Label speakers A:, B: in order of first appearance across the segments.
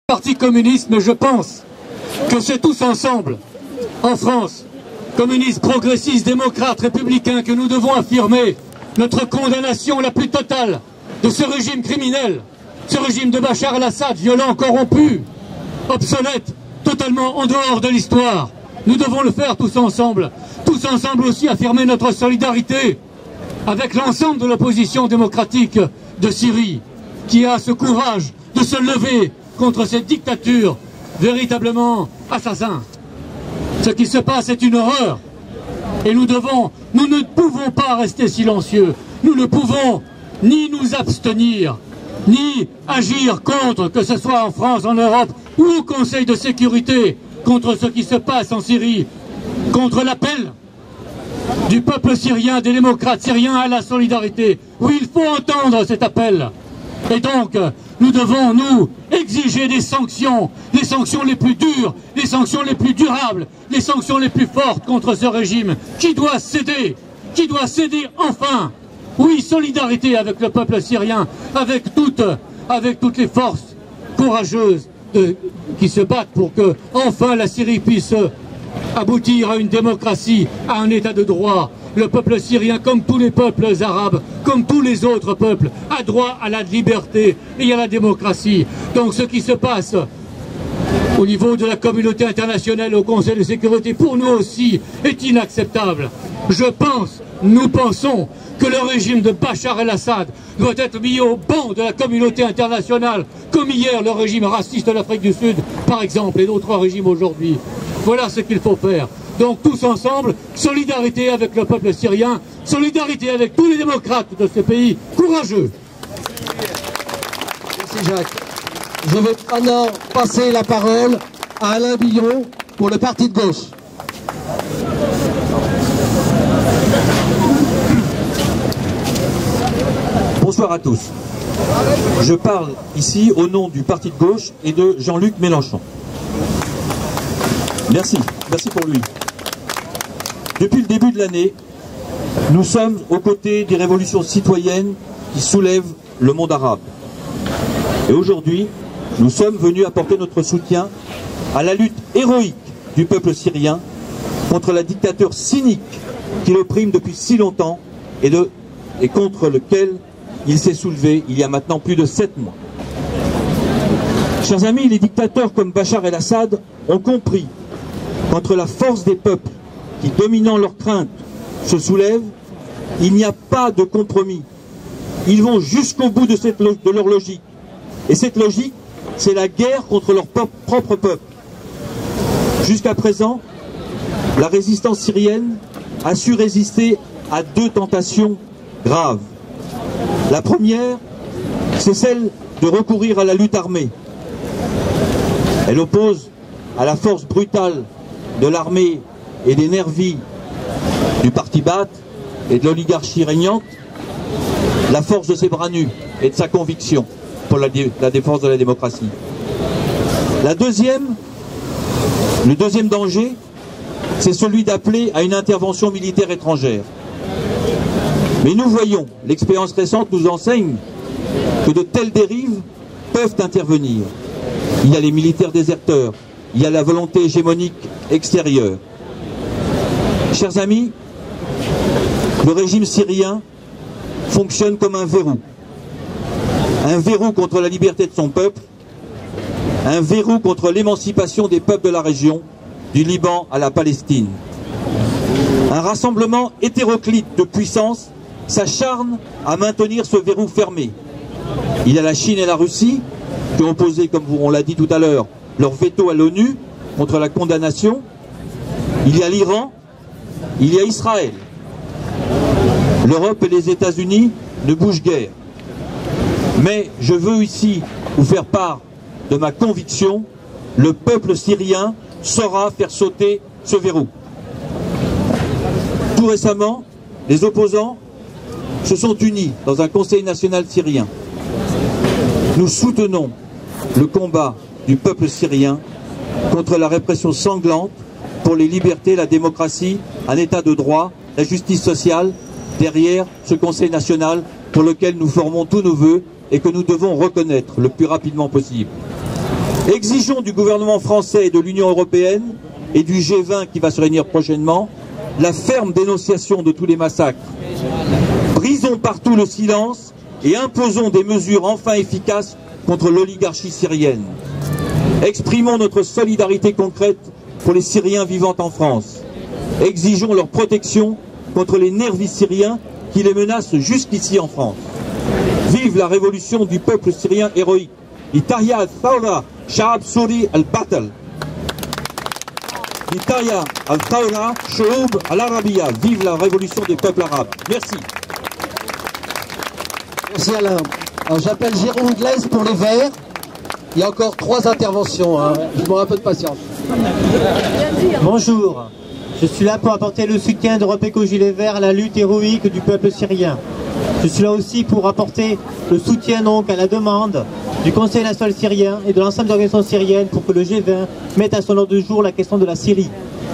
A: Parti communiste, mais je pense que c'est tous ensemble, en France, communistes, progressistes, démocrates, républicains, que nous devons affirmer notre condamnation la plus totale de ce régime criminel, ce régime de Bachar el-Assad, violent, corrompu, obsolète, totalement en dehors de l'histoire. Nous devons le faire tous ensemble aussi affirmer notre solidarité avec l'ensemble de l'opposition démocratique de Syrie, qui a ce courage de se lever contre cette dictature véritablement assassin. Ce qui se passe est une horreur. Et nous ne pouvons pas rester silencieux. Nous ne pouvons ni nous abstenir, ni agir contre, que ce soit en France, en Europe ou au Conseil de sécurité, contre ce qui se passe en Syrie, contre l'appel du peuple syrien, des démocrates syriens à la solidarité. Oui, il faut entendre cet appel. Et donc, nous devons, nous, exiger des sanctions, les sanctions les plus dures, les sanctions les plus durables, les sanctions les plus fortes contre ce régime qui doit céder enfin. Oui, solidarité avec le peuple syrien, avec toutes les forces courageuses qui se battent pour que, enfin, la Syrie puisse aboutir à une démocratie, à un état de droit. Le peuple syrien, comme tous les peuples arabes, comme tous les autres peuples, a droit à la liberté et à la démocratie. Donc ce qui se passe au niveau de la communauté internationale, au Conseil de sécurité, pour nous aussi, est inacceptable. Nous pensons que le régime de Bachar el-Assad doit être mis au banc de la communauté internationale, comme hier le régime raciste de l'Afrique du Sud, par exemple, et d'autres régimes aujourd'hui. Voilà ce qu'il faut faire. Donc tous ensemble, solidarité avec le peuple syrien, solidarité avec tous les démocrates de ce pays courageux.
B: Merci Jacques. Je vais maintenant passer la parole à Alain Billon pour le Parti de gauche.
C: Bonsoir à tous. Je parle ici au nom du Parti de gauche et de Jean-Luc Mélenchon. Merci pour lui. Depuis le début de l'année, nous sommes aux côtés des révolutions citoyennes qui soulèvent le monde arabe. Et aujourd'hui, nous sommes venus apporter notre soutien à la lutte héroïque du peuple syrien contre la dictature cynique qui l'opprime depuis si longtemps et contre lequel il s'est soulevé il y a maintenant plus de 7 mois. Chers amis, les dictateurs comme Bachar el-Assad ont compris qu'entre la force des peuples qui, dominant leurs craintes, se soulèvent, il n'y a pas de compromis. Ils vont jusqu'au bout de leur logique. Et cette logique, c'est la guerre contre leur propre peuple. Jusqu'à présent, la résistance syrienne a su résister à 2 tentations graves. La première, c'est celle de recourir à la lutte armée. Elle oppose à la force brutale de l'armée et des nervis du parti Baath et de l'oligarchie régnante, la force de ses bras nus et de sa conviction pour la défense de la démocratie. Le deuxième danger, c'est celui d'appeler à une intervention militaire étrangère. Mais nous voyons, l'expérience récente nous enseigne que de telles dérives peuvent intervenir. Il y a les militaires déserteurs, il y a la volonté hégémonique extérieure. Chers amis, le régime syrien fonctionne comme un verrou. Un verrou contre la liberté de son peuple, un verrou contre l'émancipation des peuples de la région, du Liban à la Palestine. Un rassemblement hétéroclite de puissances s'acharne à maintenir ce verrou fermé. Il y a la Chine et la Russie qui ont posé, comme on l'a dit tout à l'heure, leur veto à l'ONU contre la condamnation. Il y a l'Iran, il y a Israël. L'Europe et les États-Unis ne bougent guère. Mais je veux ici vous faire part de ma conviction, le peuple syrien saura faire sauter ce verrou. Tout récemment, les opposants se sont unis dans un conseil national syrien. Nous soutenons le combat du peuple syrien contre la répression sanglante pour les libertés, la démocratie, un état de droit, la justice sociale, derrière ce conseil national pour lequel nous formons tous nos vœux et que nous devons reconnaître le plus rapidement possible. Exigeons du gouvernement français et de l'Union européenne et du G20 qui va se réunir prochainement la ferme dénonciation de tous les massacres. Brisons partout le silence et imposons des mesures enfin efficaces contre l'oligarchie syrienne. Exprimons notre solidarité concrète pour les Syriens vivant en France. Exigeons leur protection contre les nervis syriens qui les menacent jusqu'ici en France. Vive la révolution du peuple syrien héroïque. Tahia al-Thawra, Sha'ab Souri al-Batal. Tahia al-Thawra, Sha'ub al-Arabiya. Vive la révolution des peuples arabes. Merci.
B: Merci Alain. J'appelle Jérôme Glaise pour les Verts. Il y a encore 3 interventions. Je vous demande un peu de patience.
D: Bonjour. Je suis là pour apporter le soutien d'Europe Écologie Les Verts à la lutte héroïque du peuple syrien. Je suis là aussi pour apporter le soutien donc à la demande du Conseil national syrien et de l'ensemble des organisations syriennes pour que le G20 mette à son ordre du jour la question de la Syrie.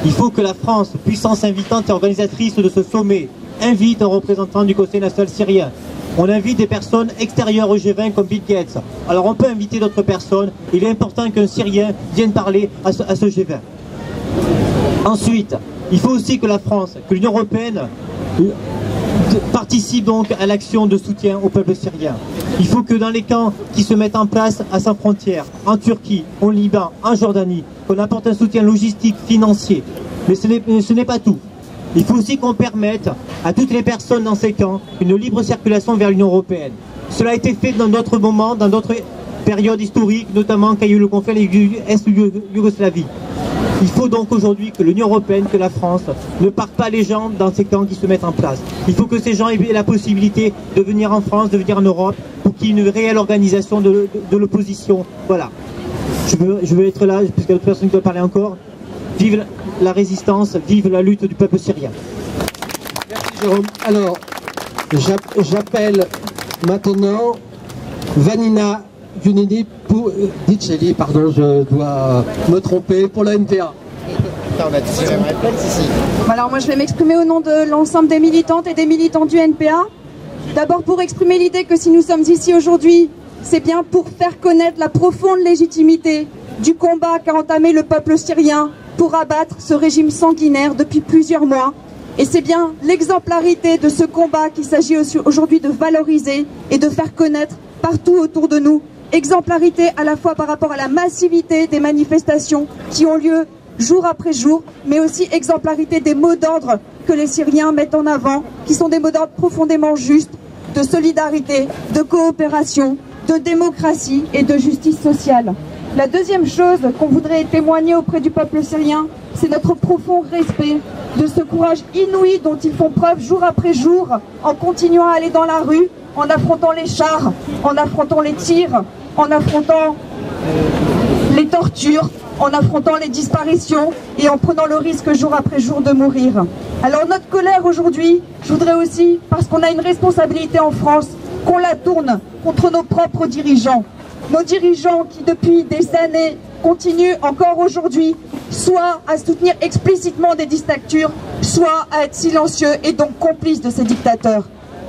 D: Il faut que la France, puissance invitante et organisatrice de ce sommet, invite un représentant du Conseil national syrien. On invite des personnes extérieures au G20 comme Bill Gates. Alors on peut inviter d'autres personnes. Il est important qu'un Syrien vienne parler à ce G20. Ensuite, il faut aussi que la France, que l'Union européenne participe donc à l'action de soutien au peuple syrien. Il faut que dans les camps qui se mettent en place à sa frontière, en Turquie, au Liban, en Jordanie, qu'on apporte un soutien logistique, financier. Mais ce n'est pas tout. Il faut aussi qu'on permette à toutes les personnes dans ces camps une libre circulation vers l'Union européenne. Cela a été fait dans d'autres moments, dans d'autres périodes historiques, notamment quand il y a eu le conflit avec l'Est-Yougoslavie. Il faut donc aujourd'hui que l'Union européenne, que la France, ne parte pas les gens dans ces camps qui se mettent en place. Il faut que ces gens aient la possibilité de venir en France, de venir en Europe, pour qu'il y ait une réelle organisation de l'opposition. Voilà. Je veux être là, puisqu'il y a d'autres personnes qui doivent parler encore. Vive la résistance, vive la lutte du peuple syrien.
B: Merci Jérôme. Alors, j'appelle maintenant Vanina Yunini Diceli, pardon, je dois me tromper, pour la NPA.
E: Alors moi je vais m'exprimer au nom de l'ensemble des militantes et des militants du NPA. D'abord pour exprimer l'idée que si nous sommes ici aujourd'hui, c'est bien pour faire connaître la profonde légitimité du combat qu'a entamé le peuple syrien pour abattre ce régime sanguinaire depuis plusieurs mois. Et c'est bien l'exemplarité de ce combat qu'il s'agit aujourd'hui de valoriser et de faire connaître partout autour de nous. Exemplarité à la fois par rapport à la massivité des manifestations qui ont lieu jour après jour, mais aussi exemplarité des mots d'ordre que les Syriens mettent en avant, qui sont des mots d'ordre profondément justes, de solidarité, de coopération, de démocratie et de justice sociale. La deuxième chose qu'on voudrait témoigner auprès du peuple syrien, c'est notre profond respect de ce courage inouï dont ils font preuve jour après jour en continuant à aller dans la rue, en affrontant les chars, en affrontant les tirs, en affrontant les tortures, en affrontant les disparitions et en prenant le risque jour après jour de mourir. Alors notre colère aujourd'hui, je voudrais aussi, parce qu'on a une responsabilité en France, qu'on la tourne contre nos propres dirigeants. Nos dirigeants qui depuis des années continuent encore aujourd'hui soit à soutenir explicitement des dictatures, soit à être silencieux et donc complices de ces dictateurs.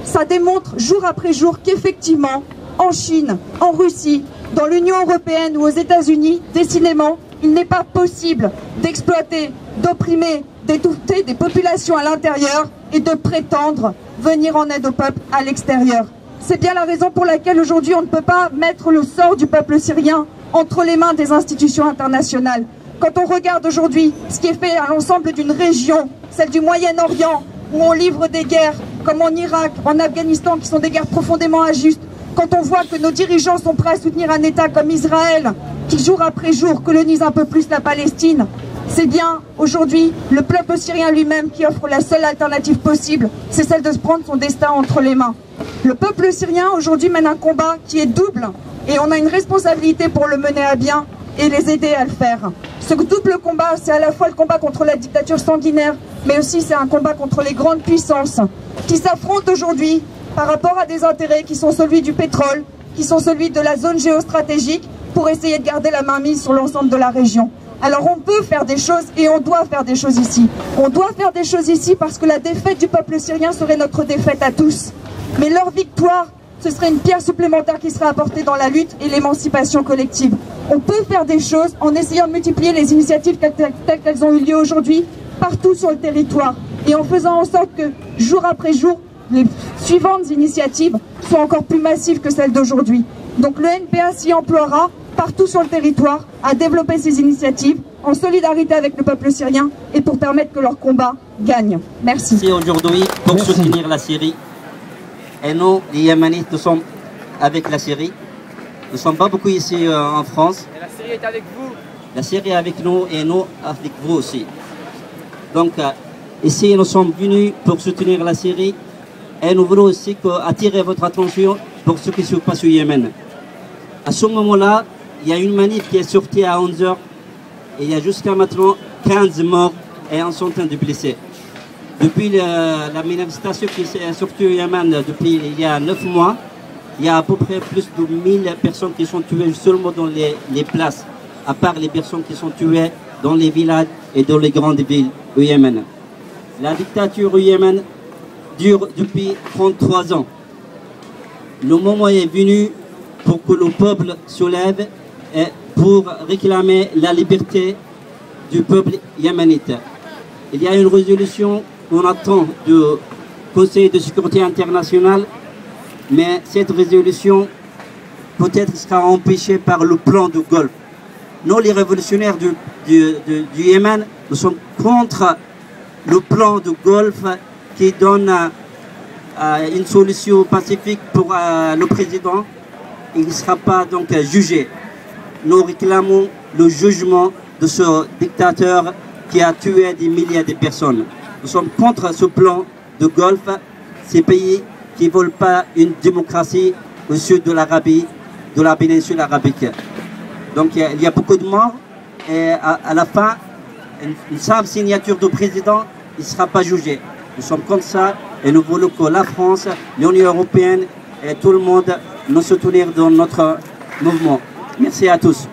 E: Ça démontre jour après jour qu'effectivement, en Chine, en Russie, dans l'Union européenne ou aux États-Unis, décidément, il n'est pas possible d'exploiter, d'opprimer, d'étouffer des populations à l'intérieur et de prétendre venir en aide au peuple à l'extérieur. C'est bien la raison pour laquelle aujourd'hui on ne peut pas mettre le sort du peuple syrien entre les mains des institutions internationales. Quand on regarde aujourd'hui ce qui est fait à l'ensemble d'une région, celle du Moyen-Orient, où on livre des guerres comme en Irak, en Afghanistan, qui sont des guerres profondément injustes, quand on voit que nos dirigeants sont prêts à soutenir un État comme Israël, qui jour après jour colonise un peu plus la Palestine, c'est bien aujourd'hui le peuple syrien lui-même qui offre la seule alternative possible, c'est celle de se prendre son destin entre les mains. Le peuple syrien aujourd'hui mène un combat qui est double et on a une responsabilité pour le mener à bien et les aider à le faire. Ce double combat, c'est à la fois le combat contre la dictature sanguinaire, mais aussi c'est un combat contre les grandes puissances qui s'affrontent aujourd'hui par rapport à des intérêts qui sont celui du pétrole, qui sont celui de la zone géostratégique, pour essayer de garder la main mise sur l'ensemble de la région. Alors on peut faire des choses et on doit faire des choses ici. On doit faire des choses ici parce que la défaite du peuple syrien serait notre défaite à tous. Mais leur victoire, ce serait une pierre supplémentaire qui serait apportée dans la lutte et l'émancipation collective. On peut faire des choses en essayant de multiplier les initiatives telles qu'elles ont eu lieu aujourd'hui, partout sur le territoire, et en faisant en sorte que, jour après jour, les suivantes initiatives soient encore plus massives que celles d'aujourd'hui. Donc le NPA s'y emploiera partout sur le territoire à développer ces initiatives en solidarité avec le peuple syrien et pour permettre que leur combat gagne. Merci.
F: Ici aujourd'hui pour soutenir la Syrie. Et nous, les Yéménites, nous sommes avec la Syrie. Nous ne sommes pas beaucoup ici en France.
G: Et la Syrie est avec vous.
F: La Syrie est avec nous et nous avec vous aussi. Donc ici nous sommes venus pour soutenir la Syrie et nous voulons aussi attirer votre attention pour ce qui se passe au Yémen. À ce moment-là, il y a une manif qui est sortie à 11h et il y a jusqu'à maintenant 15 morts et un centaine de blessés. Depuis la manifestation qui s'est sortie au Yémen depuis il y a 9 mois, il y a à peu près plus de 1000 personnes qui sont tuées seulement dans les places, à part les personnes qui sont tuées dans les villages et dans les grandes villes au Yémen. La dictature au Yémen dure depuis 33 ans. Le moment est venu pour que le peuple se lève et pour réclamer la liberté du peuple yéménite. Il y a une résolution qu'on attend du Conseil de sécurité international, mais cette résolution peut-être sera empêchée par le plan du Golfe. Nous, les révolutionnaires du Yémen, nous sommes contre le plan du Golfe qui donne une solution pacifique pour le président. Il ne sera pas donc jugé. Nous réclamons le jugement de ce dictateur qui a tué des milliers de personnes. Nous sommes contre ce plan de Golfe, ces pays qui ne veulent pas une démocratie au sud de l'Arabie, de la péninsule arabique. Donc il y a beaucoup de morts et à la fin, une simple signature du président, il ne sera pas jugé. Nous sommes contre ça et nous voulons que la France, l'Union européenne et tout le monde nous soutenir dans notre mouvement. Merci à tous.